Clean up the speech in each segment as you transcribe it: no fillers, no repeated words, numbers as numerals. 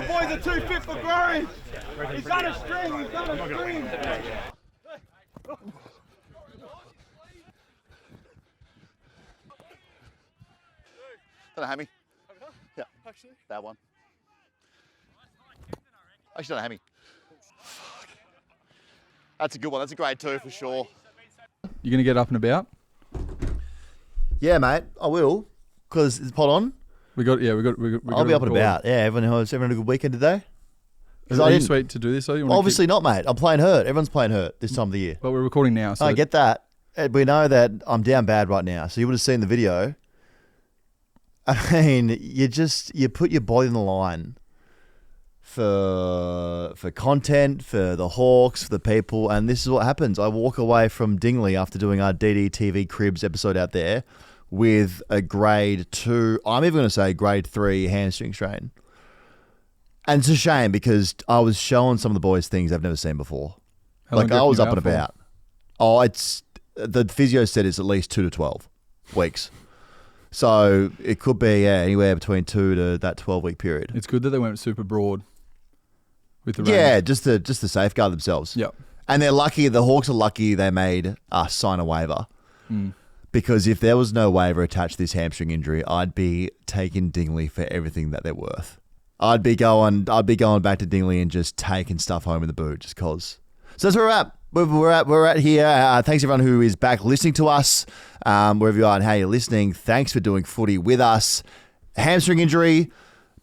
boys are too fit for growing. He's done a string. He's done a string. Done a hammy. Yeah, actually, that one. Actually, done a hammy. Fuck. That's a good one. That's a grade 2 for sure. You gonna get up and about? Yeah, mate, I will. Because it's pot on. I'll be up and about. Yeah, everyone had a good weekend today. Are you sweet to do this? Or you want Obviously not, mate. I'm playing hurt. Everyone's playing hurt this time of the year. But we're recording now. So I get that. We know that I'm down bad right now. So you would have seen the video. I mean, you put your body on the line for content, for the Hawks, for the people, and this is what happens. I walk away from Dingley after doing our DDTV Cribs episode out there with a grade 2, I'm even going to say grade 3 hamstring strain. And it's a shame because I was showing some of the boys things I've never seen before. Like I was up and about. Oh, it's the physio said it's at least 2 to 12 weeks. So it could be anywhere between 2 to that 12-week period. It's good that they went super broad with the range. just to safeguard themselves. Yep. And they're lucky. The Hawks are lucky they made us sign a waiver. Because if there was no waiver attached to this hamstring injury, I'd be taking Dingley for everything that they're worth. I'd be going back to Dingley and just taking stuff home in the boot just cause. So that's where we're at. We're at here. Thanks everyone who is back listening to us, wherever you are and how you're listening. Thanks for doing footy with us. Hamstring injury,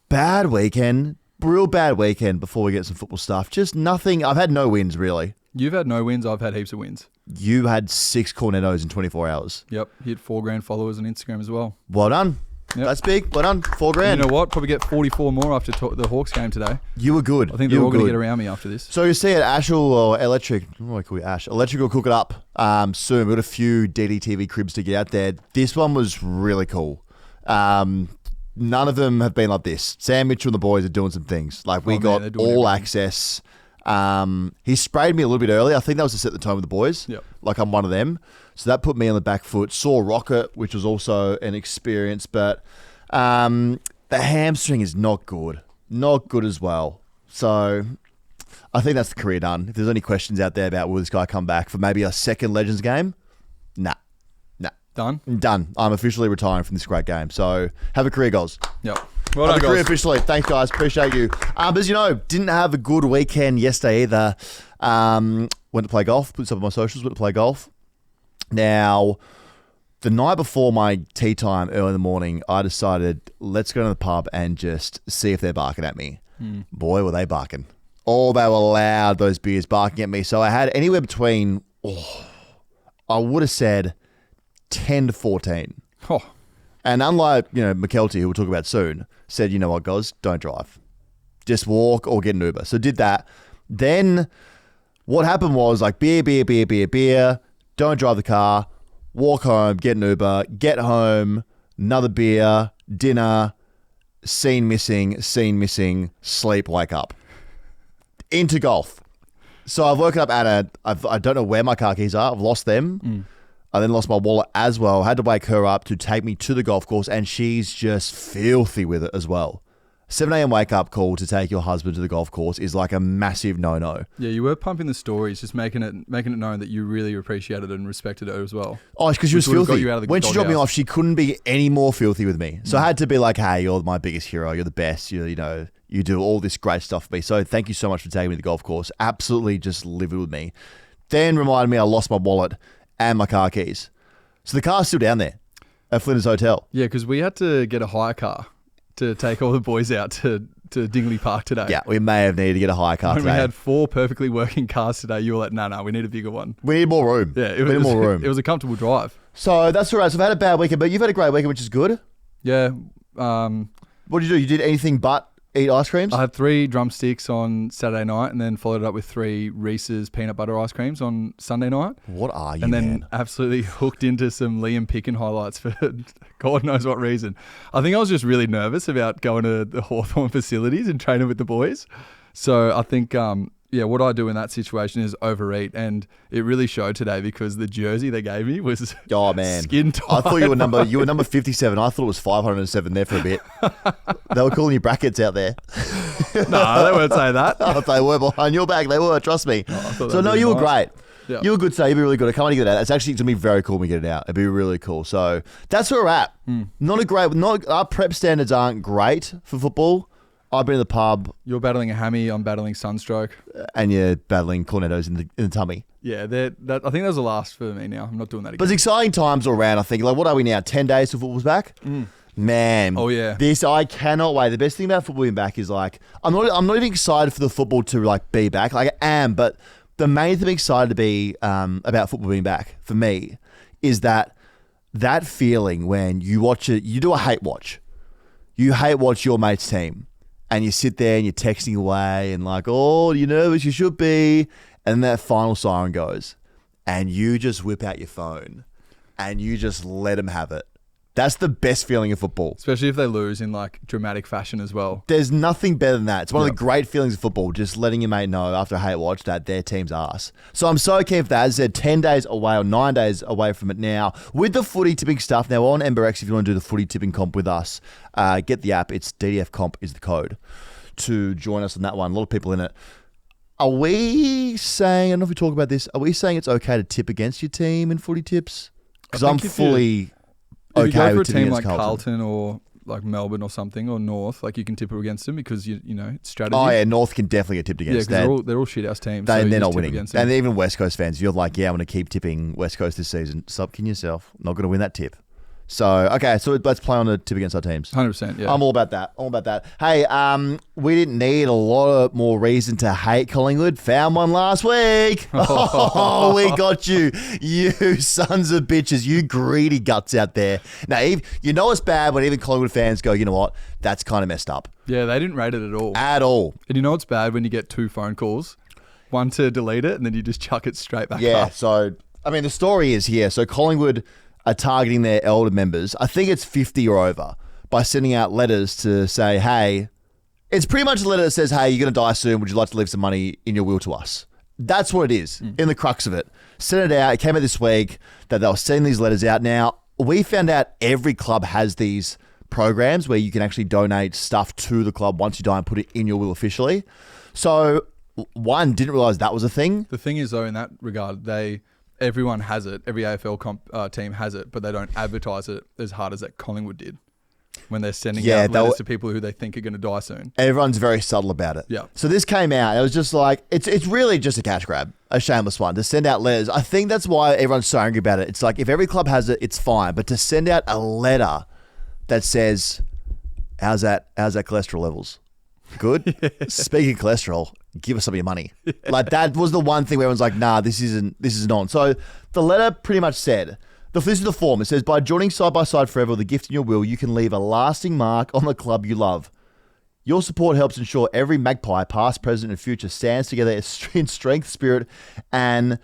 bad weekend, real bad weekend before we get some football stuff. Just nothing. I've had no wins really. You've had no wins. I've had heaps of wins. You had 6 cornettos in 24 hours. Yep. Hit 4 grand followers on Instagram as well. Well done. Yep. That's big. Well done. 4 grand. You know what? Probably get 44 more after the Hawks game today. You were good. I think they're all going to get around me after this. So you see at Ash or Electric, what do I call you, Ash? Electric will cook it up soon. We've got a few DDTV cribs to get out there. This one was really cool. None of them have been like this. Sam Mitchell and the boys are doing some things. Like we got all access. He sprayed me a little bit early. I think that was to set the tone with the boys. Yep. Like I'm one of them. So that put me on the back foot. Saw Rocket, which was also an experience. But the hamstring is not good. Not good as well. So I think that's the career done. If there's any questions out there about will this guy come back for maybe a second Legends game? Nah. Done? Done. I'm officially retiring from this great game. So have a career, goals. Yep. Well done, have a career officially. Thanks, guys. Appreciate you. But as you know, didn't have a good weekend yesterday either. Went to play golf. Put some of my socials. Went to play golf. Now, the night before my tea time early in the morning, I decided, let's go to the pub and just see if they're barking at me. Boy, were they barking. Oh, they were loud, those beers barking at me. So I had anywhere between, I would have said 10 to 14. Oh. And unlike, McKelty, who we'll talk about soon, said, you know what, guys, don't drive. Just walk or get an Uber. So did that. Then what happened was like beer, don't drive the car, walk home, get an Uber, get home, another beer, dinner, scene missing, sleep, wake up. Into golf. So I've woken up I don't know where my car keys are. I've lost them. I then lost my wallet as well. I had to wake her up to take me to the golf course, and she's just filthy with it as well. 7 a.m. wake up call to take your husband to the golf course is like a massive no-no. Yeah, you were pumping the stories, just making it known that you really appreciated and respected her as well. Oh, because she was filthy. When she dropped me off, she couldn't be any more filthy with me. So I had to be like, hey, you're my biggest hero. You're the best. You do all this great stuff for me. So thank you so much for taking me to the golf course. Absolutely just live it with me. Then reminded me I lost my wallet and my car keys. So the car's still down there at Flinders Hotel. Yeah, because we had to get a hire car to take all the boys out to Dingley Park today. Yeah, we may have needed to get a hire car today. We had 4 perfectly working cars today. You were like, no, we need a bigger one. We need more room. Yeah, we need more room. It was a comfortable drive. So that's all right. So I've had a bad weekend, but you've had a great weekend, which is good. Yeah. What did you do? You did anything but eat ice creams? I had 3 drumsticks on Saturday night and then followed it up with 3 Reese's peanut butter ice creams on Sunday night. What are you, And then absolutely hooked into some Liam Picken highlights for God knows what reason. I think I was just really nervous about going to the Hawthorn facilities and training with the boys. So I think what I do in that situation is overeat, and it really showed today because the jersey they gave me was skin tight. I thought you were number 57. I thought it was 507 there for a bit. They were calling you brackets out there. No, they weren't saying that. Oh, they were behind your back. They were, trust me. So no, you were great. Yeah. You were good, so you'd be really good. I can't wait to get it out. It's actually going to be very cool when we get it out. It'd be really cool. So that's where we're at. Our prep standards aren't great for football. I've been in the pub. You're battling a hammy. I'm battling sunstroke. And you're battling cornettos in the tummy. Yeah, I think that was the last for me now. I'm not doing that again. But it's exciting times all around, I think. Like, what are we now? 10 days till football's back? Man. Oh, yeah. I cannot wait. The best thing about football being back is, like, I'm not even excited for the football to, like, be back. Like, I am, but the main thing I'm excited to be about football being back, for me, is that feeling when you watch it, you do a hate watch. You hate watch your mate's team. And you sit there and you're texting away and like, oh, you're nervous, you should be. And that final siren goes. And you just whip out your phone. And you just let them have it. That's the best feeling of football. Especially if they lose in like dramatic fashion as well. There's nothing better than that. It's one of the great feelings of football, just letting your mate know after a hate watch that their team's arse. So I'm so keen for that. As I said, 10 days away or 9 days away from it now with the footy tipping stuff. Now on MBRX, if you want to do the footy tipping comp with us, get the app. It's DDF Comp is the code to join us on that one. A lot of people in it. Are we saying, I don't know if we talk about this, are we saying it's okay to tip against your team in footy tips? Because I'm fully... If you go for a tipping team like against Carlton or like Melbourne or something or North, like you can tip against them because you know it's strategy. Oh yeah, North can definitely get tipped against. Yeah, because they're all shit house teams. They're not winning, and even West Coast fans, you're like, yeah, I'm going to keep tipping West Coast this season. Stop kidding yourself. Not going to win that tip. So okay, so let's play on a tip against our teams. 100%. Yeah, I'm all about that. Hey, we didn't need a lot more reason to hate Collingwood. Found one last week. Oh, we got you, you sons of bitches, you greedy guts out there. Now, you know it's bad when even Collingwood fans go, you know what, that's kind of messed up. Yeah, they didn't rate it at all. At all. And you know it's bad when you get 2 phone calls, one to delete it, and then you just chuck it straight back up. Yeah. So I mean, the story is here. So Collingwood are targeting their elder members, I think it's 50 or over, by sending out letters to say, hey, it's pretty much a letter that says, hey, you're going to die soon. Would you like to leave some money in your will to us? That's what it is, in the crux of it. Sent it out. It came out this week that they were sending these letters out. Now, we found out every club has these programs where you can actually donate stuff to the club once you die and put it in your will officially. So, one, didn't realize that was a thing. The thing is, though, in that regard, everyone has it. Every AFL team has it, but they don't advertise it as hard as that Collingwood did when they're sending out letters to people who they think are going to die soon. Everyone's very subtle about it. Yeah. So this came out. It was just like, it's really just a cash grab, a shameless one, to send out letters. I think that's why everyone's so angry about it. It's like, if every club has it, it's fine. But to send out a letter that says, how's that cholesterol levels? Good? Yeah. Speaking of cholesterol, give us some of your money. Like, that was the one thing where everyone's like, nah, this isn't on. So the letter pretty much said, this is the form. It says, by joining Side by Side Forever with a gift in your will, you can leave a lasting mark on the club you love. Your support helps ensure every Magpie, past, present, and future, stands together in strength, spirit, and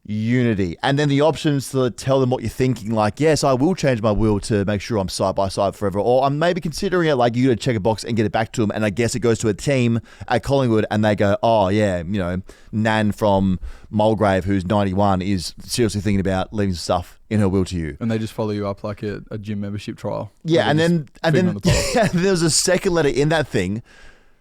unity. And then the options to tell them what you're thinking, like, yes, I will change my will to make sure I'm side by side forever, or I'm maybe considering it, like, you got to check a box and get it back to them. And I guess it goes to a team at Collingwood and they go, oh yeah, you know, Nan from Mulgrave, who's 91, is seriously thinking about leaving stuff in her will to you. And they just follow you up like a gym membership trial. Yeah, and then there was a second letter in that thing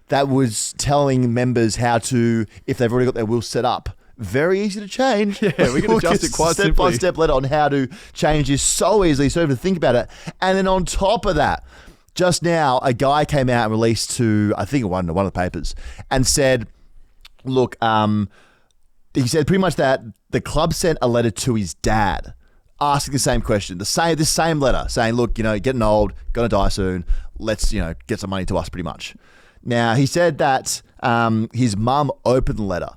that was telling members how to, if they've already got their will set up, very easy to change. Yeah, we can adjust it quite simply. Step-by-step letter on how to change this so easily, so you don't even think about it. And then on top of that, just now, a guy came out and released to, I think, one of the papers, and said, look, he said pretty much that the club sent a letter to his dad asking the same question, this same letter, saying, look, you know, getting old, gonna die soon, let's, you know, get some money to us, pretty much. Now, he said that his mum opened the letter,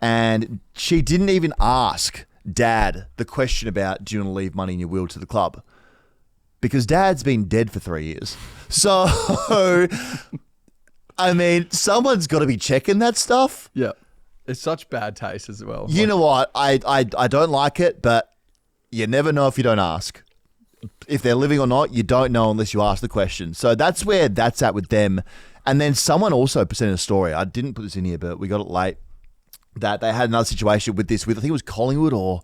and she didn't even ask Dad the question about, do you want to leave money in your will to the club? Because Dad's been dead for 3 years. So, I mean, someone's got to be checking that stuff. Yeah. It's such bad taste as well. You know what? I don't like it, but you never know if you don't ask. If they're living or not, you don't know unless you ask the question. So that's where that's at with them. And then someone also presented a story. I didn't put this in here, but we got it late. that they had another situation with this, with I think it was Collingwood or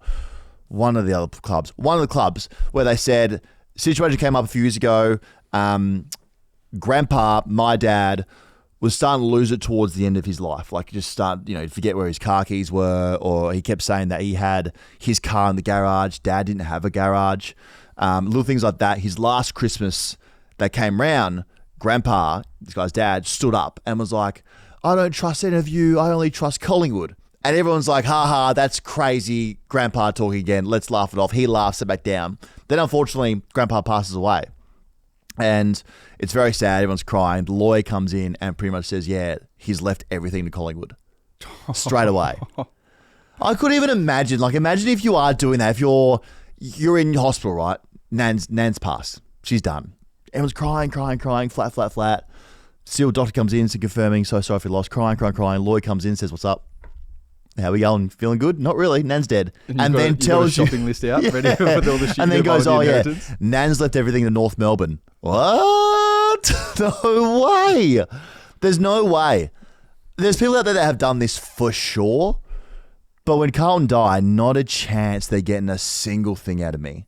one of the other clubs. One of the clubs where they said, situation came up a few years ago. Grandpa, my dad, was starting to lose it towards the end of his life. Like, just forget where his car keys were, or he kept saying that he had his car in the garage. Dad didn't have a garage. Little things like that. His last Christmas that came round, Grandpa, this guy's dad, stood up and was like, I don't trust any of you. I only trust Collingwood. And everyone's like, ha, that's crazy. Grandpa talking again. Let's laugh it off. He laughs it back down. Then, unfortunately, Grandpa passes away. And it's very sad. Everyone's crying. The lawyer comes in and pretty much says, yeah, he's left everything to Collingwood. Straight away. I couldn't even imagine. Like, imagine if you are doing that. If you're in hospital, right? Nan's passed. She's done. Everyone's crying, flat. Still, doctor comes in, confirming, so sorry for your loss. Crying. Lawyer comes in, says, what's up? How we going? Feeling good? Not really. Nan's dead. And then tells you, shopping list out, ready for all the shit. And then goes, oh yeah, Nan's left everything to North Melbourne. What? No way. There's no way. There's people out there that have done this for sure, but when Carlton die, not a chance they're getting a single thing out of me.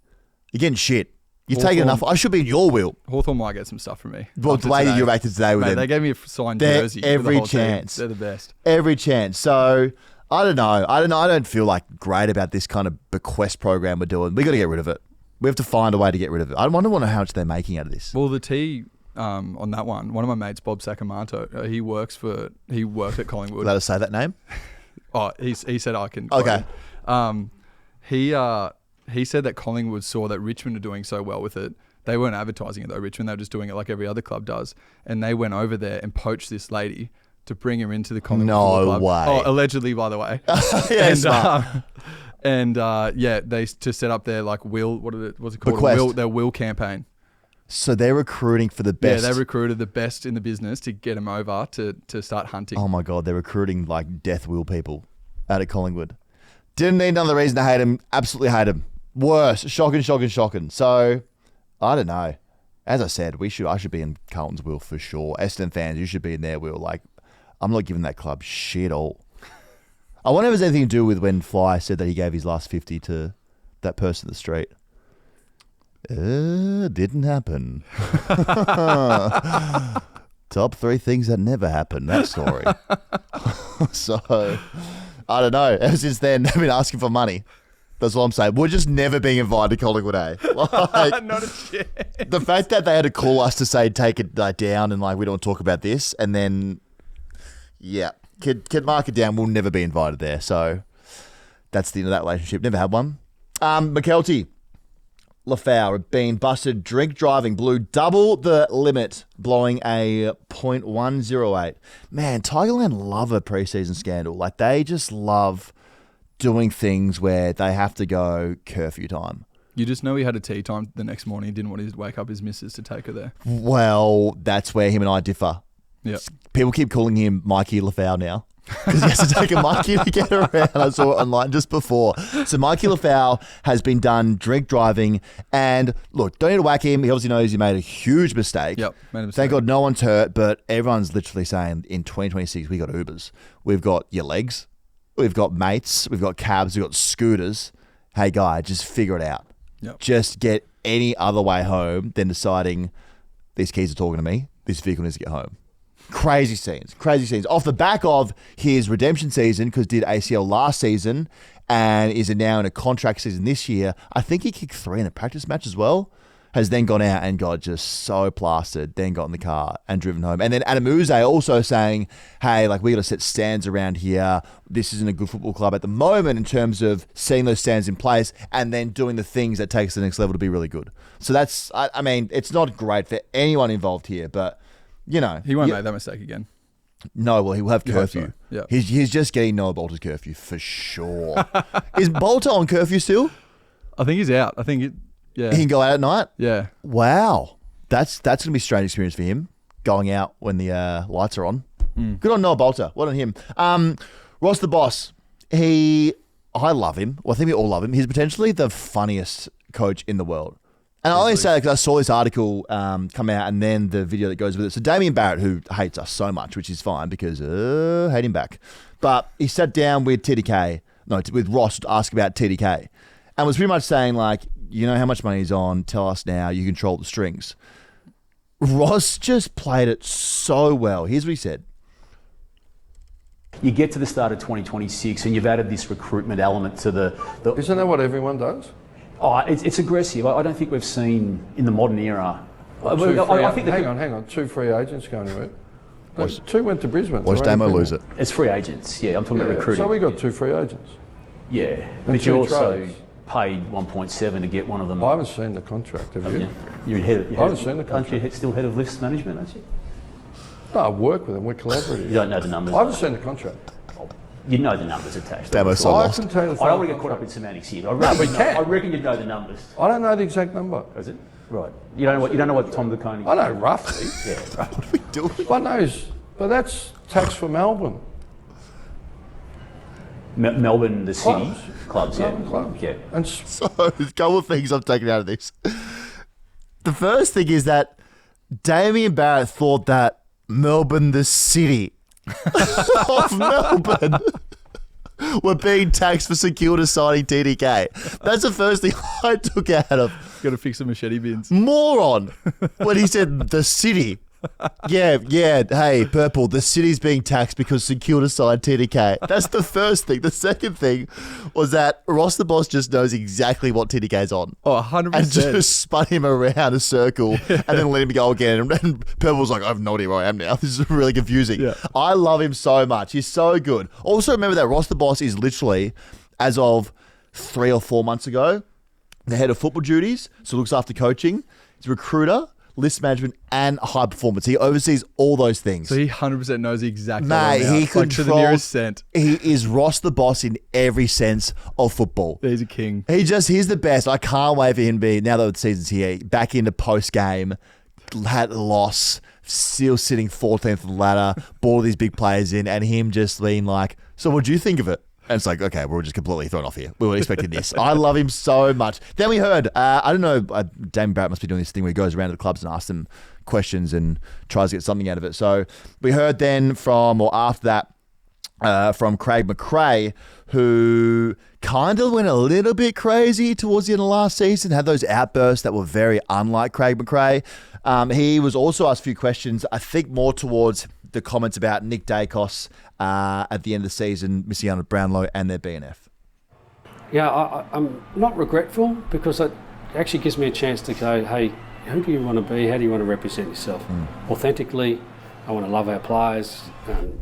You're getting shit. You've taken enough. I should be in your will. Hawthorn might get some stuff from me. Well, the way that you've acted today with them. They gave me a signed jersey. Every chance. They're the best. Every chance. So, I don't know. I don't feel like great about this kind of bequest program we're doing. We got to get rid of it. We have to find a way to get rid of it. I wonder how much they're making out of this. Well, the T on that one of my mates, Bob Sacamato, he worked at Collingwood. Let us say that name. Oh, he said I can. Okay. He said that Collingwood saw that Richmond are doing so well with it. They weren't advertising it though, Richmond. They were just doing it like every other club does. And they went over there and poached this lady to bring her into the Collingwood club. No way. Oh, allegedly, by the way. Yeah, smart. They to set up their like what's it called? Bequest. Their will campaign. So they're recruiting for the best. Yeah, they recruited the best in the business to get them over to start hunting. Oh my God, they're recruiting like death will people out of Collingwood. Didn't need another reason to hate him. Absolutely hate him. Worse. Shocking. So, I don't know. As I said, I should be in Carlton's will for sure. Essendon fans, you should be in their will. Like, I'm not giving that club shit all. I wonder if there's anything to do with when Fly said that he gave his last 50 to that person in the street. Didn't happen. Top 3 things that never happened, that story. So, I don't know. Ever since then, they've been asking for money. That's what I'm saying. We're just never being invited to Collingwood, eh? Like, not a chance. The fact that they had to call us to say, take it down and like, we don't talk about this. And then, yeah, kid mark it down. We'll never be invited there. So that's the end of that relationship. Never had one. McKelty, Lafau have been busted drink driving, blew double the limit, blowing a .108. Man, Tigerland love a preseason scandal. Like, they just love doing things where they have to go curfew time. You just know he had a tea time the next morning. He didn't want to wake up his missus to take her there. Well, that's where him and I differ. Yeah. People keep calling him Mikey Lafau now because he has to take a Mikey to get around. I saw it online just before. So Mikey Lafau has been done drink driving, and look, don't need to whack him. He obviously knows he made a huge mistake. Yep, made a mistake. Thank God no one's hurt, but everyone's literally saying in 2026 we got Ubers. We've got your legs. We've got mates. We've got cabs. We've got scooters. Hey, guy, just figure it out. Yep. Just get any other way home than deciding these keys are talking to me. This vehicle needs to get home. Crazy scenes. Off the back of his redemption season, because did ACL last season and is now in a contract season this year. I think he kicked 3 in a practice match as well. Has then gone out and got just so plastered, then got in the car and driven home. And then Adam Uze also saying, hey, like, we got to set stands around here. This isn't a good football club at the moment in terms of setting those stands in place and then doing the things that takes the next level to be really good. So that's, I mean, it's not great for anyone involved here, but, you know. He won't make that mistake again. No, well, he will have curfew. So. Yeah. He's just getting Noah Bolter's curfew for sure. Is Bolter on curfew still? I think he's out. Yeah. He can go out at night? Yeah. Wow. That's going to be a strange experience for him, going out when the lights are on. Good on Noah Bolter. Well on him. Ross the Boss. I love him. Well, I think we all love him. He's potentially the funniest coach in the world. And I only say that because I saw this article come out and then the video that goes with it. So Damien Barrett, who hates us so much, which is fine because hate him back. But he sat down with with Ross to ask about TDK and was pretty much saying like, you know how much money he's on, tell us now, you control the strings. Ross just played it so well. Here's what he said. You get to the start of 2026 and you've added this recruitment element to the Isn't that what everyone does? Oh, it's aggressive. I don't think we've seen in the modern era. Hang on. 2 free agents going to it. 2 went to Brisbane. Watch Damo lose it. It's free agents. Yeah, I'm talking about recruiting. So we got 2 free agents. Yeah, but you 2 also trades. paid 1.7 to get one of them. I haven't seen the contract, have you? You're head. I haven't seen the Aren't you contract. still head of lifts management? Aren't you? No, I work with them. We're collaborative. You don't know the numbers. I haven't seen the contract. You know the numbers attached. Damo's so I lost. can tell you the I don't want to final get caught up in contract. semantics here. can. I reckon you know the numbers. I don't know the exact number. Is it? Right. You don't know what Tom the Coney. I know roughly. Yeah. Right. What are we doing? But that's tax for Melbourne. Melbourne, the city Clubs. clubs. Yeah. Melbourne clubs. Yeah. And So there's a couple of things I've taken out of this. The first thing is that Damien Barrett thought that Melbourne, the city of Melbourne, were being taxed for Security signing TDK. That's the first thing I took out of. Got to fix the machete bins. Moron when he said the city. Yeah, hey, Purple, the city's being taxed because Security signed TDK. That's the first thing. The second thing was that Ross the Boss just knows exactly what TDK's on. Oh, 100%. And just spun him around a circle and then let him go again. And Purple's like, I have no idea where I am now. This is really confusing. Yeah. I love him so much. He's so good. Also, remember that Ross the Boss is literally, as of 3 or 4 months ago, the head of football duties, so looks after coaching. He's a recruiter, list management, and high performance. He oversees all those things. So he 100% knows exactly Mate, he like to the nearest cent. He is Ross the Boss in every sense of football. He's a king. He's the best. I can't wait for him to be, now that the season's here, back into post-game, had a loss, still sitting 14th on the ladder, brought all these big players in, and him just being like, so what do you think of it? And it's like, okay, we're just completely thrown off here. We weren't expecting this. I love him so much. Then we heard, I don't know, Damien Barrett must be doing this thing where he goes around to the clubs and asks them questions and tries to get something out of it. So we heard then after that, from Craig McRae, who kind of went a little bit crazy towards the end of last season, had those outbursts that were very unlike Craig McRae. He was also asked a few questions, I think more towards the comments about Nick Dacos at the end of the season, missing out on Brownlow and their BNF. Yeah, I'm not regretful because it actually gives me a chance to go, hey, who do you want to be? How do you want to represent yourself? Authentically, I want to love our players,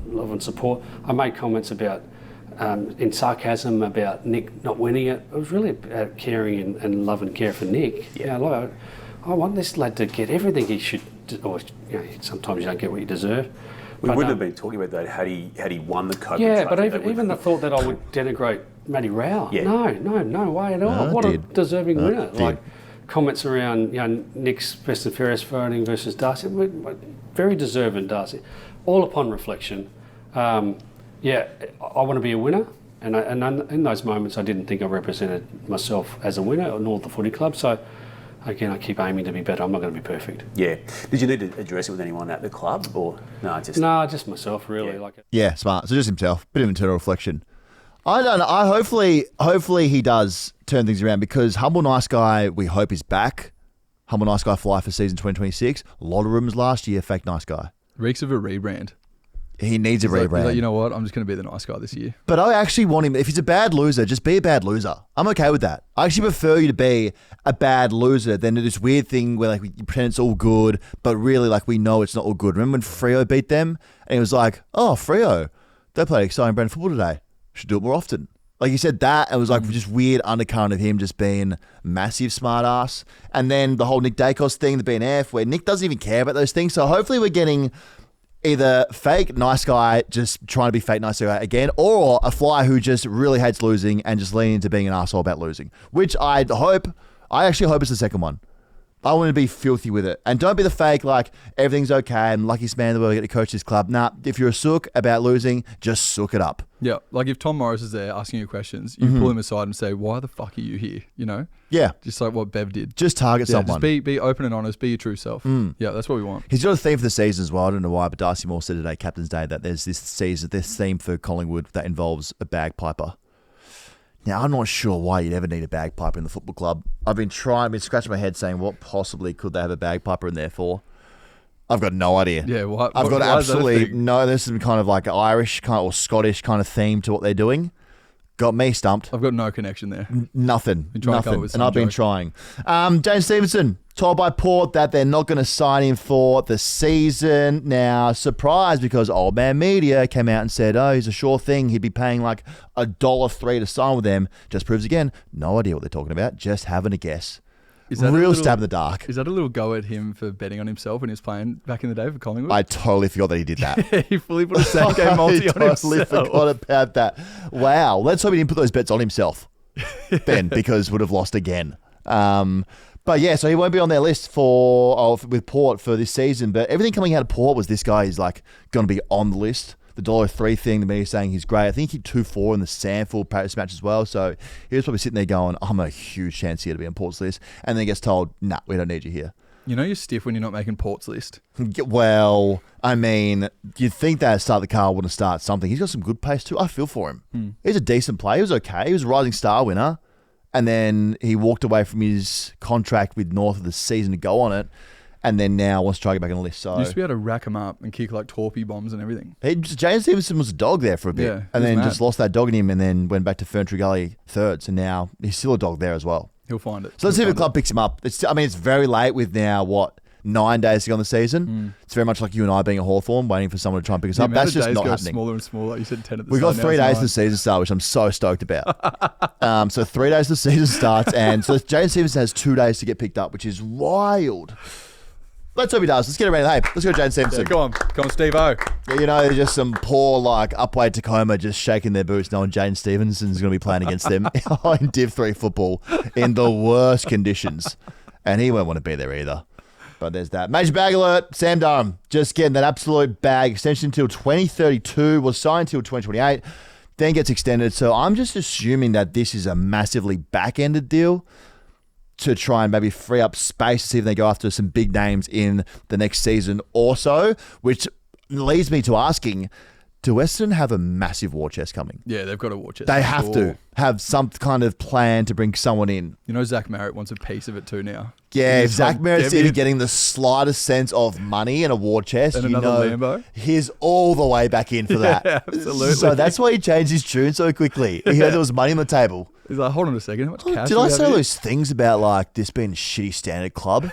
love and support. I made comments about, in sarcasm, about Nick not winning it. It was really about caring and love and care for Nick. Yeah, like, I want this lad to get everything he should, or sometimes you don't get what you deserve. We wouldn't have been talking about that had he won the Copa Yeah, Trophy. but even the thought that I would denigrate Matty Rowell. Yeah. No way at all. What a deserving winner. did. Like comments around Nick's best and fairest voting versus Darcy. Very deserving Darcy. All upon reflection. I want to be a winner. And in those moments I didn't think I represented myself as a winner, nor the footy club. So again, I keep aiming to be better. I'm not going to be perfect. Yeah. Did you need to address it with anyone at the club, or no? Just myself, really. Yeah. Like, Yeah, smart. So just himself. Bit of internal reflection. I don't know. Hopefully he does turn things around because Humble Nice Guy, we hope, is back. Humble Nice Guy fly for season 2026. A lot of rumours last year, fake nice guy. Reeks of a rebrand. He needs a He's rebrand. like, you know what? I'm just going to be the nice guy this year. But I actually want him, if he's a bad loser, just be a bad loser. I'm okay with that. I actually prefer you to be a bad loser than this weird thing where like you pretend it's all good, but really like we know it's not all good. Remember when Freo beat them? And he was like, oh, Freo, they played exciting brand football today. Should do it more often. Like he said that, it was like just weird undercurrent of him just being massive smart ass. And then the whole Nick Dacos thing, the BNF, where Nick doesn't even care about those things. So hopefully we're getting either fake nice guy just trying to be fake nice guy again, or a fly who just really hates losing and just leaning into being an asshole about losing. Which I actually hope it's the second one. I want to be filthy with it. And don't be the fake, like, everything's okay, I'm luckiest man in the world, I get to coach this club. Nah, if you're a sook about losing, just sook it up. Yeah, like if Tom Morris is there asking you questions, you pull him aside and say, why the fuck are you here? You know? Yeah. Just like what Bev did. Just target someone. Just be open and honest, be your true self. Yeah, that's what we want. He's got a theme for the season as well. I don't know why, but Darcy Moore said today, Captain's Day, that there's this theme for Collingwood that involves a bagpiper. Now, I'm not sure why you'd ever need a bagpiper in the football club. I've been scratching my head saying what possibly could they have a bagpiper in there for? I've got no idea. Yeah, I've got absolutely no. There's some kind of like Irish kind or Scottish kind of theme to what they're doing. Got me stumped. I've got no connection there. Nothing. And I've been trying. James Stevenson told by Port that they're not going to sign him for the season. Now, surprised because Old Man Media came out and said, oh, he's a sure thing. He'd be paying like $1.03 to sign with them. Just proves again, no idea what they're talking about. Just having a guess. Real stab in the dark. Is that a little go at him for betting on himself when he was playing back in the day for Collingwood? I totally forgot that he did that. He fully put a same game multi on himself. I totally forgot about that. Wow. Let's hope he didn't put those bets on himself then, because would have lost again. But yeah, so he won't be on their list with Port for this season. But everything coming out of Port was this guy is like going to be on the list. The $1.03 thing, the media saying he's great. I think he hit 2-4 in the Sandford practice match as well. So he was probably sitting there going, I'm a huge chance here to be on Port's list. And then he gets told, nah, we don't need you here. You know you're stiff when you're not making Port's list. Well, I mean, you'd think that start the car wouldn't start something. He's got some good pace too. I feel for him. He's a decent player. He was okay. He was a Rising Star winner. And then he walked away from his contract with North of the season to go on it. And then now wants to try to get back on the list. So you used to be able to rack him up and kick like torpy bombs and everything. James Stevenson was a dog there for a bit. Yeah, and then mad. just lost that dog in him and then went back to Ferntree Gully thirds. And now he's still a dog there as well. He'll find it. So let's see if the club picks him up. It's very late with now, 9 days to go on the season. It's very much like you and I being a Hawthorn, waiting for someone to try and pick us up. That's just not happening. Smaller and smaller. You said 10 at the We've start. got 3 days to the season start, which I'm so stoked about. So 3 days to the season starts. And so James Stevenson has 2 days to get picked up, which is wild. Let's hope he does. Let's get it ready. Hey, let's go James Stevenson. Yeah, come on, Steve-O. Yeah, there's just some poor, upweight Tacoma just shaking their boots knowing James Stevenson's going to be playing against them in Div 3 football in the worst conditions. And he won't want to be there either. But there's that. Major bag alert. Sam Durham just getting that absolute bag. Extension until 2032. Was signed until 2028. Then gets extended. So I'm just assuming that this is a massively back-ended deal to try and maybe free up space to see if they go after some big names in the next season or so, which leads me to asking, do Western have a massive war chest coming? Yeah, they've got a war chest. They have to have some kind of plan to bring someone in. You know, Zach Merritt wants a piece of it too now. Yeah, if Zach Merritt's even getting the slightest sense of money and a war chest, and Lambo. He's all the way back in for that. Yeah, absolutely. So that's why he changed his tune so quickly. He heard there was money on the table. He's like, hold on a second. How much cash did I say all those things about this being a shitty standard club?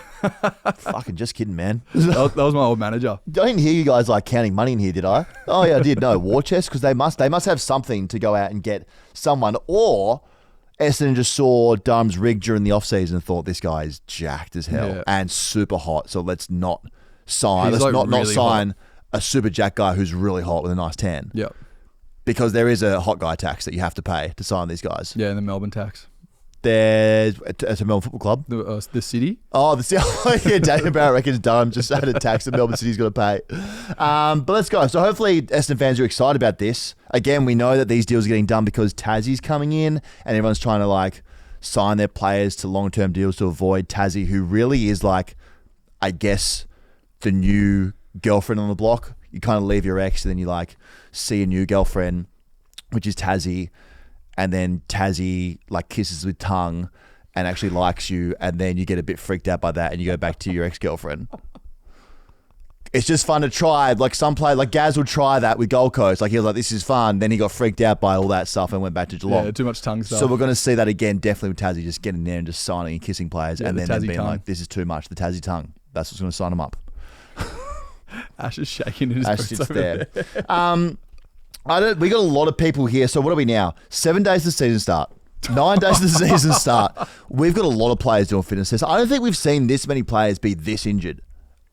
Fucking just kidding, man. That was my old manager. I didn't hear you guys counting money in here, did I? Oh yeah, I did. No, war chest, because they must have something to go out and get someone. Or Essendon just saw Durham's rig during the off-season and thought this guy is jacked as hell and super hot. So let's not sign. He's not sign a super jack guy who's really hot with a nice tan. Yep. Because there is a hot guy tax that you have to pay to sign these guys. Yeah, and the Melbourne tax. There's a Melbourne Football Club. The city? Oh, the city. Yeah, Daniel Barrett reckons Durham just had a tax that Melbourne City's got to pay. But let's go. So hopefully Essendon fans are excited about this. Again, we know that these deals are getting done because Tassie's coming in and everyone's trying to sign their players to long-term deals to avoid Tassie, who really is I guess, the new girlfriend on the block. You kind of leave your ex and then you see a new girlfriend, which is Tassie. And then Tassie kisses with tongue and actually likes you, and then you get a bit freaked out by that and you go back to your ex-girlfriend. It's just fun to try. Some play, Gaz would try that with Gold Coast. He was like, this is fun. Then he got freaked out by all that stuff and went back to Geelong. Yeah, too much tongue stuff. So we're going to see that again, definitely with Tassie, just getting there and just signing and kissing players, and then being tongue. this is too much. The Tassie tongue. That's what's going to sign them up. Ash is shaking in his Ash boots sits over there. We got a lot of people here. So what are we now? 7 days to the season start. 9 days to the season start. We've got a lot of players doing fitness tests. I don't think we've seen this many players be this injured.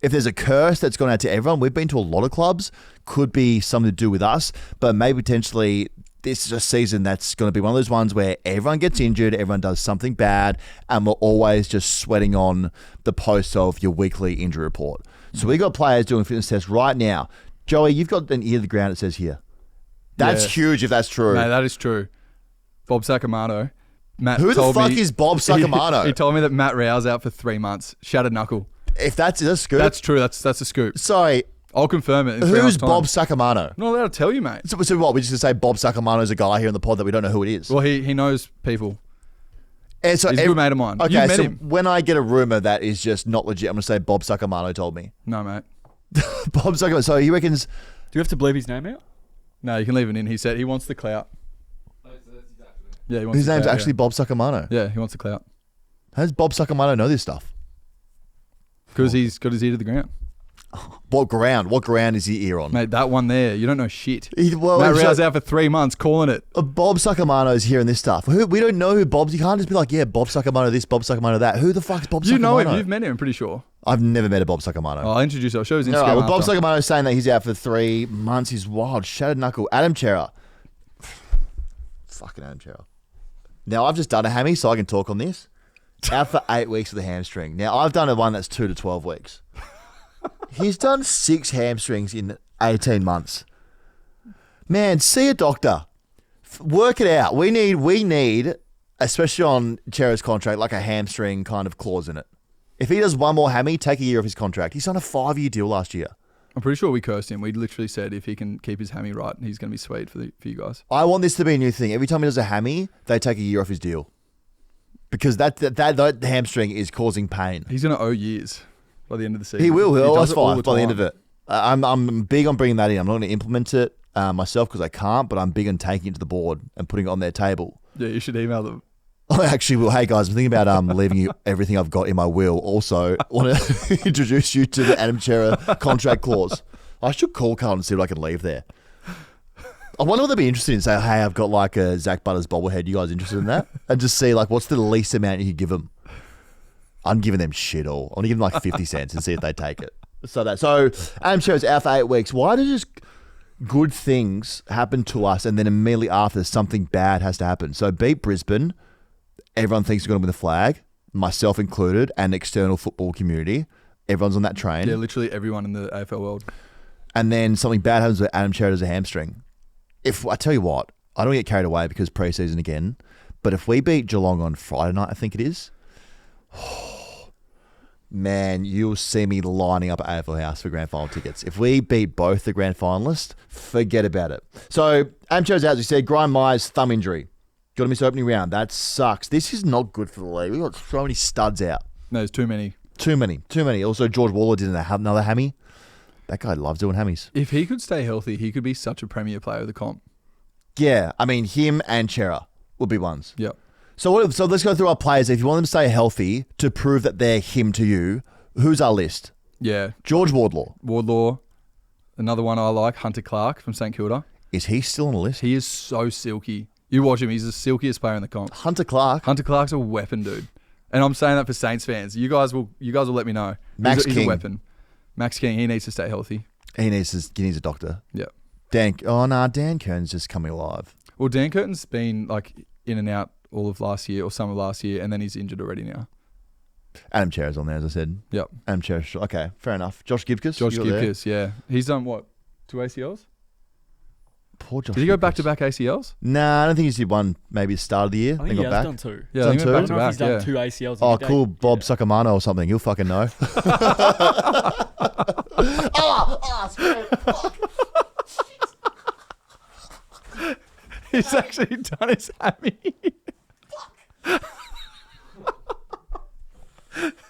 If there's a curse that's gone out to everyone, we've been to a lot of clubs. Could be something to do with us, but maybe potentially this is a season that's going to be one of those ones where everyone gets injured, everyone does something bad, and we're always just sweating on the post of your weekly injury report. So we got players doing fitness tests right now. Joey, you've got an ear to the ground, it says here. That's huge if that's true. Mate, that is true. Bob Sacamano. Who the fuck is Bob Sacamano? He told me that Matt Rao's out for 3 months. Shattered knuckle. If that's a scoop. That's true. That's a scoop. Sorry. I'll confirm it. Who's Bob Sacamano? I'm not allowed to tell you, mate. So what? We're just going to say Bob Sacamano's a guy here in the pod that we don't know who it is. Well, he knows people. And so He's a good mate of mine. Okay, You've met so him. when I get a rumor that is just not legit, I'm going to say Bob Sacamano told me. No, mate. Bob Sacamano. So he reckons... Do you have to bleep his name out? No, you can leave it in. He said he wants the clout. Yeah, he wants his the name's clout, actually Bob Sacamano. Yeah, he wants the clout. How does Bob Sacamano know this stuff? Because he's got his ear to the ground. What ground? What ground is he ear on? Mate, that one there, you don't know shit. Matt Rao's out for 3 months calling it. Bob Sacamano's hearing this stuff. We don't know who Bob's. You can't just be like, yeah, Bob Sacamano this, Bob Sacamano that. Who the fuck's Bob Sacamano? You know him. You've met him, I'm pretty sure. I've never met a Bob Sacamano. Oh, I'll introduce you. I'll show his Instagram. No, well, Bob after. Sacamano's saying that he's out for 3 months. He's wild. Shattered knuckle. Adam Chera. Fucking Adam Chera. Now, I've just done a hammy, so I can talk on this. Out for 8 weeks with a hamstring. Now, I've done one that's 2 to 12 weeks. He's done 6 hamstrings in 18 months. Man, see a doctor. Work it out. We need, especially on Chera's contract, like a hamstring kind of clause in it. If he does one more hammy, take a year off his contract. He's on a 5-year deal last year. I'm pretty sure we cursed him. We literally said if he can keep his hammy right, he's going to be sweet for you guys. I want this to be a new thing. Every time he does a hammy, they take a year off his deal. Because that hamstring is causing pain. He's going to owe years by the end of the season. He will. He'll always fight by the end time. of it. I'm big on bringing that in. I'm not going to implement it myself because I can't, but I'm big on taking it to the board and putting it on their table. Yeah, you should email them. I actually will. Hey guys, I'm thinking about leaving you everything I've got in my will. Also, want to introduce you to the Adam Chera contract clause. I should call Carl and see what I can leave there. I wonder what they'd be interested in. Say, hey, I've got like a Zach Butters bobblehead. You guys interested in that? And just see like what's the least amount you could give them. I'm giving them shit all. I'm gonna give them like 50 cents and see if they take it. So Adam Chera's out for 8 weeks. Why do just good things happen to us and then immediately after something bad has to happen? So beat Brisbane. Everyone thinks they're going to win the flag, myself included, and the external football community. Everyone's on that train. Yeah, literally everyone in the AFL world. And then something bad happens with Adam Chera does a hamstring. If I tell you what, I don't get carried away because preseason again, but if we beat Geelong on Friday night, I think it is, man, you'll see me lining up at AFL House for grand final tickets. If we beat both the grand finalists, forget about it. So Adam Chera's out, as we said, Grime Myers, thumb injury. Got to miss opening round. That sucks. This is not good for the league. We've got so many studs out. No, there's too many. Too many. Also, George Waller did another hammy. That guy loves doing hammies. If he could stay healthy, he could be such a premier player of the comp. Yeah, I mean, him and Chera would be ones. Yep. So let's go through our players. If you want them to stay healthy to prove that they're him to you, who's our list? Yeah. George Wardlaw. Wardlaw. Another one I like, Hunter Clark from St Kilda. Is he still on the list? He is so silky. You watch him, he's the silkiest player in the comp. Hunter Clark. Hunter Clark's a weapon, dude. And I'm saying that for Saints fans. You guys will let me know. Max he's King. a weapon. Max King, he needs to stay healthy. He needs a doctor. Yeah. Dan Kern's just coming alive. Well, Dan Curtin's been like in and out all of last year or some of last year, and then he's injured already now. Adam Chera's on there, as I said. Yep. Adam Chera. Okay, fair enough. Josh Gibcus. Josh Gibcus, yeah. He's done what? 2 ACLs? Poor Josh. Did he go Gibcus. back-to-back ACLs? Nah, I don't think he's did one maybe at the start of the year. I think then he got has back. done 2. Yeah, I think he Done went two? I don't know if back-to-back, he's done yeah. 2 ACLs. Oh, in a cool. day. Bob Yeah. Sacamano or something. You'll fucking know. He's actually done his hammy.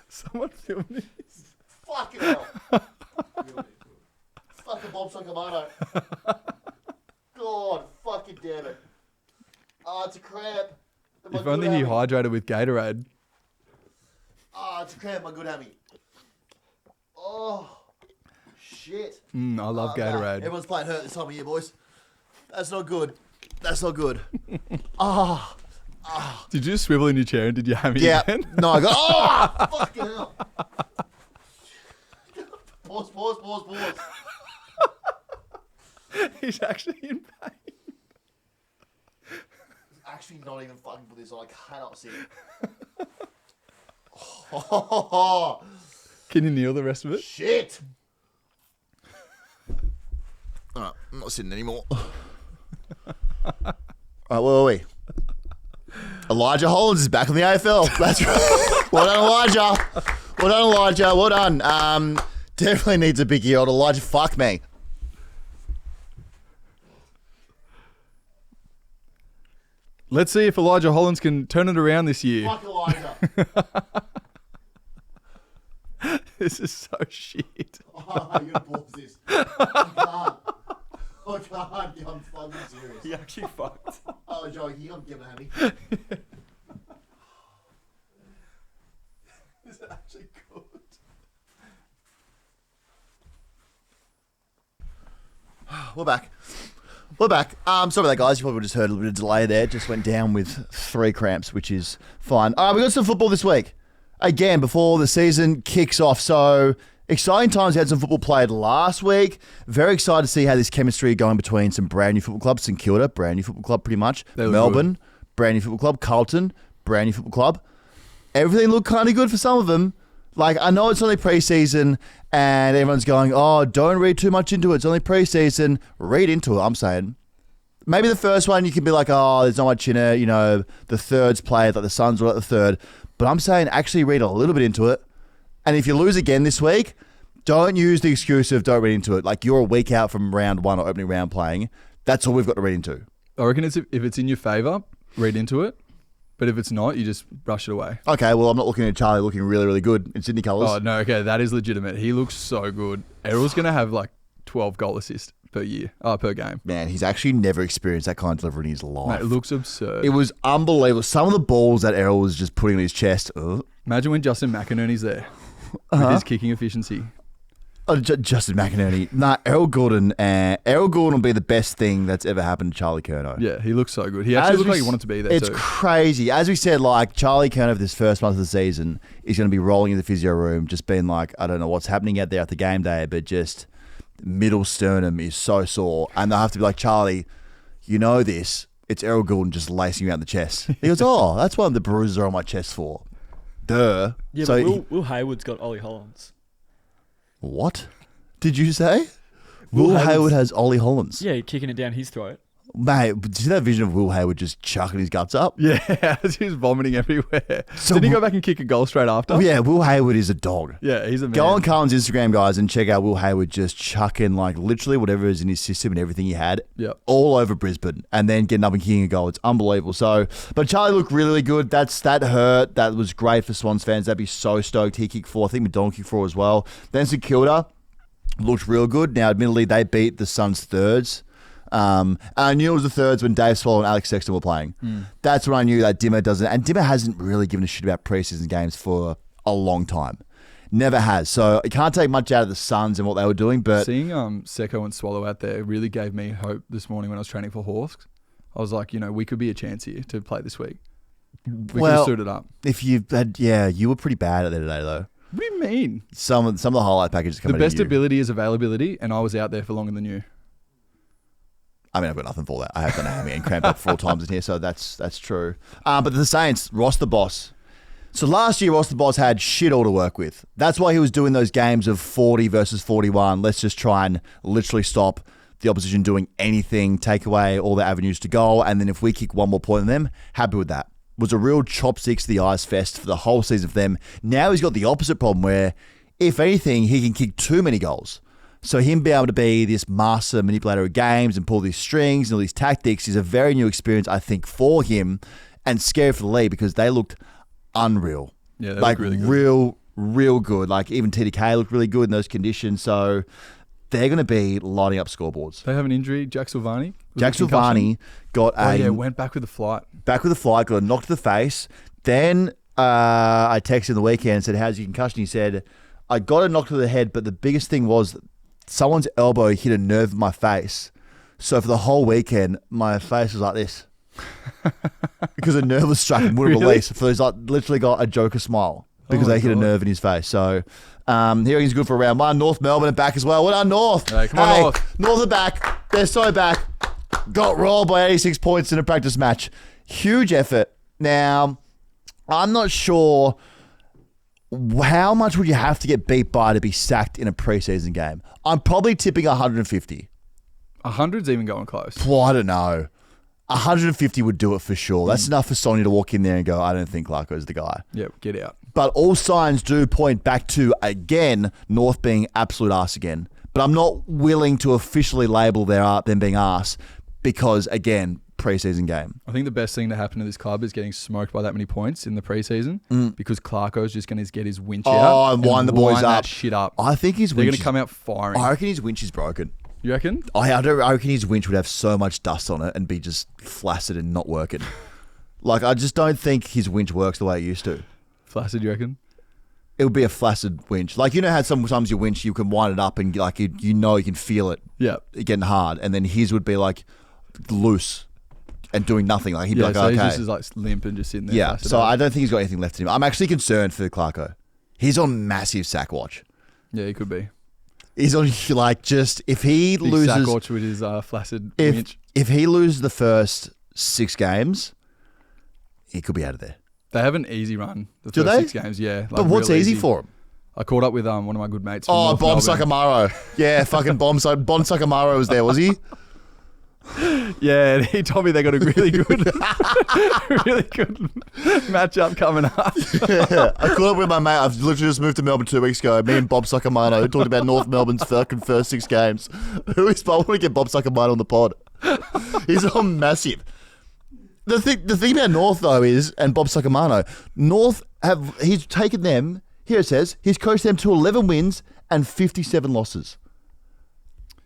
Someone film this. Fucking hell. Fucking Bob Sacamano. God, fucking damn it. Oh, it's a cramp. If only he hydrated with Gatorade. Oh, it's a cramp, my good hammy. Oh, shit. I love Gatorade. Everyone's playing hurt this time of year, boys. That's not good. That's not good. Oh. Did you just swivel in your chair and did you hammy Yeah. again? No, I got. Oh, fucking hell. Pause. He's actually in pain. actually not even fucking put this on. I cannot see it. Can you kneel the rest of it? Shit. All right, I'm not sitting anymore. All right, where are we? Elijah Hollins is back in the AFL. That's right. Well done, Elijah. Well done, Elijah. Well done. Definitely needs a big year old Elijah. Fuck me. Let's see if Elijah Hollins can turn it around this year. Fuck Elijah. This is so shit. Oh, you gotta pause this. I can't. I'm fucking serious. He actually fucked. Oh, Joe, you got to give it hammy. Is it actually good? We're back. Sorry about that, guys. You probably just heard a little bit of delay there. Just went down with 3 cramps, which is fine. We got some football this week. Again, before the season kicks off. So, exciting times. We had some football played last week. Very excited to see how this chemistry going between some brand new football clubs. St Kilda, brand new football club pretty much. Melbourne, brand new football club. Carlton, brand new football club. Everything looked kind of good for some of them. Like, I know it's only preseason and everyone's going, oh, don't read too much into it. It's only preseason. Read into it, I'm saying. Maybe the first one you can be like, oh, there's not much in it. You know, the third's played, like the Suns were at the third. But I'm saying actually read a little bit into it. And if you lose again this week, don't use the excuse of don't read into it. Like, you're a week out from round 1 or opening round playing. That's all we've got to read into. I reckon if it's in your favour, read into it. But if it's not, you just brush it away. Okay, well, I'm not looking at Charlie looking really, really good in Sydney colours. Oh, no, okay, that is legitimate. He looks so good. Errol's going to have like 12 goal assists per game. Man, he's actually never experienced that kind of delivery in his life. Mate, it looks absurd. It was unbelievable. Some of the balls that Errol was just putting on his chest. Imagine when Justin McInerney's there with his kicking efficiency. Oh, Justin McInerney. Nah, Errol Gordon will be the best thing that's ever happened to Charlie Curnow. Yeah, he looks so good. He actually looked like he wanted to be there It's crazy. As we said, like, Charlie Curnow for this first month of the season is going to be rolling in the physio room, just being like, I don't know what's happening out there at the game day, but just middle sternum is so sore. And they'll have to be like, Charlie, you know this. It's Errol Gordon just lacing you out in the chest. He goes, oh, that's what the bruises are on my chest for. Duh. Yeah, so but Will Hayward's got Ollie Hollins. What did you say? Will Hayward has Ollie Hollins. Yeah, kicking it down his throat. Mate, did you see that vision of Will Hayward just chucking his guts up? Yeah, he was vomiting everywhere. So did he go back and kick a goal straight after? Oh, yeah, Will Hayward is a dog. Yeah, he's a man. Go on Carlton's Instagram, guys, and check out Will Hayward just chucking, like, literally whatever is in his system and everything he had all over Brisbane and then getting up and kicking a goal. It's unbelievable. So, but Charlie looked really, really good. That hurt. That was great for Swans fans. They'd be so stoked. He kicked 4. I think McDonald kicked 4 as well. Then St Kilda looked real good. Now, admittedly, they beat the Suns' thirds. And I knew it was the thirds when Dave Swallow and Alex Sexton were playing. That's when I knew that Dimmer doesn't. And Dimmer hasn't really given a shit about preseason games for a long time. Never has. So I can't take much out of the Suns and what they were doing. But seeing Secco and Swallow out there really gave me hope this morning when I was training for Hawks. I was like, we could be a chance here to play this week. We could have suited up. If you had, you were pretty bad at that today, though. What do you mean? Some of the highlight packages come out of you. The best ability is availability, and I was out there for longer than you. I mean, I've got nothing for that. I have done a hammy and cramped up 4 times in here, so that's true. But the Saints, Ross the Boss. So last year, Ross the Boss had shit all to work with. That's why he was doing those games of 40 versus 41. Let's just try and literally stop the opposition doing anything, take away all the avenues to goal, and then if we kick one more point on them, happy with that. Was a real chopsticks to the eyes fest for the whole season for them. Now he's got the opposite problem where, if anything, he can kick too many goals. So him being able to be this master manipulator of games and pull these strings and all these tactics is a very new experience, I think, for him and scary for the league because they looked unreal. Yeah, they like looked really good. real good. Like even TDK looked really good in those conditions. So they're going to be lighting up scoreboards. They have an injury, Jack Silvani. Jack Silvani got went back with the flight. Got a knock to the face. Then I texted him the weekend and said, how's your concussion? He said, I got a knock to the head, but the biggest thing was someone's elbow hit a nerve in my face. So for the whole weekend, my face was like this. Because a nerve was struck and wouldn't release. So he's like literally got a Joker smile because they hit a nerve in his face. So here he's good for round 1. North Melbourne are back as well. What on North? Hey, come on, North. North are back. They're so back. Got rolled by 86 points in a practice match. Huge effort. Now, I'm not sure how much would you have to get beat by to be sacked in a preseason game. I'm probably tipping 150. 100's even going close. Well, I don't know. 150 would do it for sure. That's enough for Sonia to walk in there and go, I don't think Clarko's the guy. Yeah, get out. But all signs do point back to, again, North being absolute arse again. But I'm not willing to officially label them being arse because, again, preseason game. I think the best thing to happen to this club is getting smoked by that many points in the preseason because Clarko's just going to get his winch out and wind the boys wind up. That shit up. I think his They're winch going to come out firing. I reckon his winch is broken. You reckon? I reckon his winch would have so much dust on it and be just flaccid and not working. Like, I just don't think his winch works the way it used to. Flaccid, you reckon? It would be a flaccid winch. Like, you know how sometimes your winch, you can wind it up and like you can feel it getting hard. And then his would be like loose and doing nothing. Like, he'd be like, so okay. he's just like limp and just sitting there. Yeah, so I don't think he's got anything left in him. I'm actually concerned for Clarko. He's on massive sack watch. Yeah, he could be. He's on, like, just, if he Big loses... sack watch with his flaccid winch. If he loses the first 6 games, he could be out of there. They have an easy run. The Do first they? 6 games, yeah. Like, But what's real easy for him? I caught up with one of my good mates. From Oh, North Bob Melbourne. Sakamaro. Yeah, fucking Bon Sakamaro was there, was he? Yeah, and he told me they got a really good, really good matchup coming up. Yeah, I caught up with my mate. I've literally just moved to Melbourne 2 weeks ago. Me and Bob Sakamano talked about North Melbourne's first 6 games. Who is Bob? I want to get Bob Sakamano on the pod. He's on massive. The thing about North, though, is, and Bob Sakamano, he's taken them, here it says, he's coached them to 11 wins and 57 losses.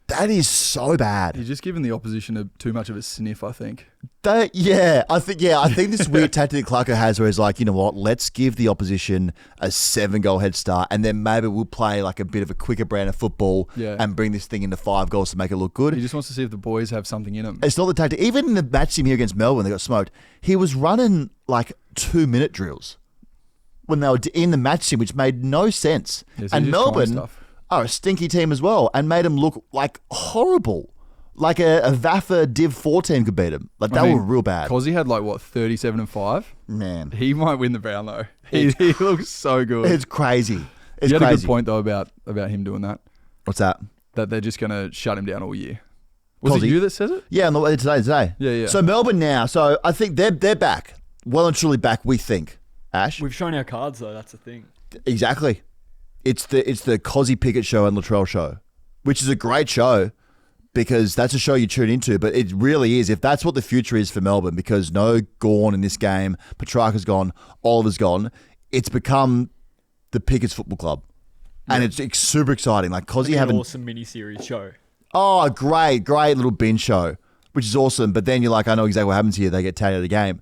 That is so bad. He's just given the opposition too much of a sniff, I think. I think this weird tactic Clarko has where he's like, you know what, let's give the opposition a 7-goal head start and then maybe we'll play like a bit of a quicker brand of football and bring this thing into 5 goals to make it look good. He just wants to see if the boys have something in them. It's not the tactic. Even in the match team here against Melbourne, they got smoked. He was running like 2-minute drills when they were in the match team, which made no sense. Yeah, so and he's just trying Melbourne stuff. are a stinky team as well and made them look like horrible. Like a VAFA Div 4 team could beat him. Like, they were real bad. Cozzy had 37-5. Man. He might win the Brownlow. He looks so good. It's crazy. It's you had crazy. a good point, though, about him doing that. What's that? That they're just going to shut him down all year. Was Cozzy? it you that says it? Yeah, today. Yeah. So Melbourne now. So I think they're back. Well and truly back, we think. Ash? We've shown our cards, though. That's the thing. Exactly. It's the Cozzy Pickett show and Latrell show, which is a great show because that's a show you tune into. But it really is, if that's what the future is for Melbourne, because no Gawn in this game, Petrarca's gone, Oliver's gone, it's become the Pickett's Football Club. And it's super exciting. Like Cozzy having an awesome mini-series show. Oh, a great little binge show, which is awesome. But then you're like, I know exactly what happens here. They get taken out of the game.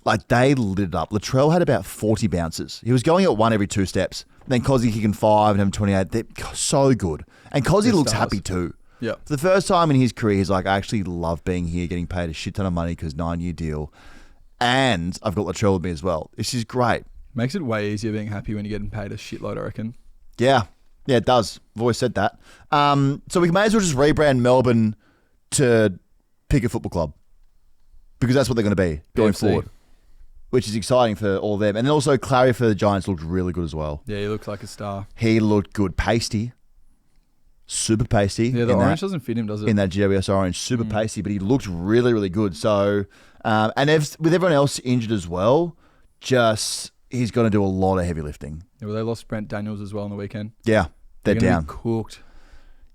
Like, they lit it up. Latrell had about 40 bounces. He was going at 1 every 2 steps. Then Cozzy kicking 5 and having 28. They're so good. And Cozzy looks happy too. Yeah. For the first time in his career, he's like, I actually love being here, getting paid a shit ton of money because 9-year deal. And I've got Latrell with me as well. This is great. Makes it way easier being happy when you're getting paid a shitload, I reckon. Yeah. Yeah, it does. I've always said that. So we may as well just rebrand Melbourne to Pickett Football Club because that's what they're going to be going PFC. forward, which is exciting for all of them. And then also Clary for the Giants looked really good as well. Yeah, he looks like a star. He looked good. Pasty. Super pasty. Yeah, the orange doesn't fit him, does it? In that GWS orange. Super pasty, but he looked really, really good. So, and with everyone else injured as well, he's going to do a lot of heavy lifting. Yeah, well, they lost Brent Daniels as well on the weekend. Yeah, they're gonna down. be cooked.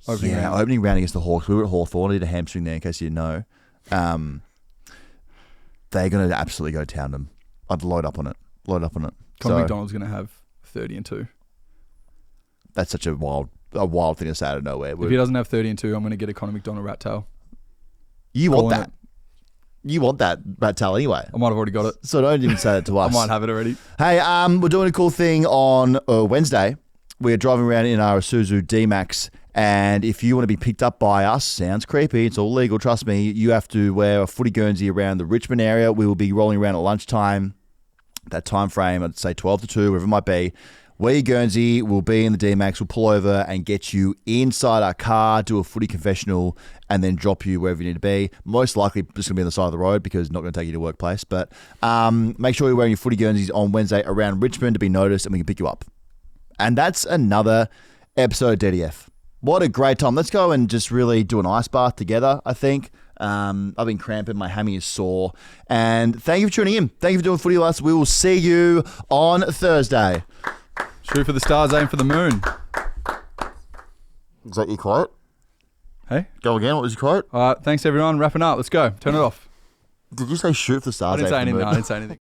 Opening round against the Hawks. We were at Hawthorn. I did a hamstring there in case you didn't know. They're going to absolutely go town them. I'd load up on it. Conor McDonald's going to have 30 and 2. That's such a wild thing to say out of nowhere. If he doesn't have 30 and 2, I'm going to get a Conor McDonald rat tail. You want that. You want that rat tail anyway. I might have already got it. So don't even say it to us. I might have it already. Hey, we're doing a cool thing on Wednesday. We're driving around in our Isuzu D-Max, and if you want to be picked up by us, sounds creepy, it's all legal, trust me, you have to wear a footy Guernsey around the Richmond area. We will be rolling around at lunchtime, that time frame, I'd say 12 to 2, wherever it might be. Where your Guernsey will be in the D-Max. We'll pull over and get you inside our car, do a footy confessional, and then drop you wherever you need to be. Most likely just going to be on the side of the road because not going to take you to workplace. But make sure you're wearing your footy Guernseys on Wednesday around Richmond to be noticed, and we can pick you up. And that's another episode of DDF. What a great time. Let's go and just really do an ice bath together, I think. I've been cramping. My hammy is sore. And thank you for tuning in. Thank you for doing footy with us. We will see you on Thursday. Shoot for the stars, aim for the moon. Is that your quote? Hey? Go again. What was your quote? All right, thanks everyone. Wrapping up. Let's go. Turn it off. Did you say shoot for the stars? I didn't say anything.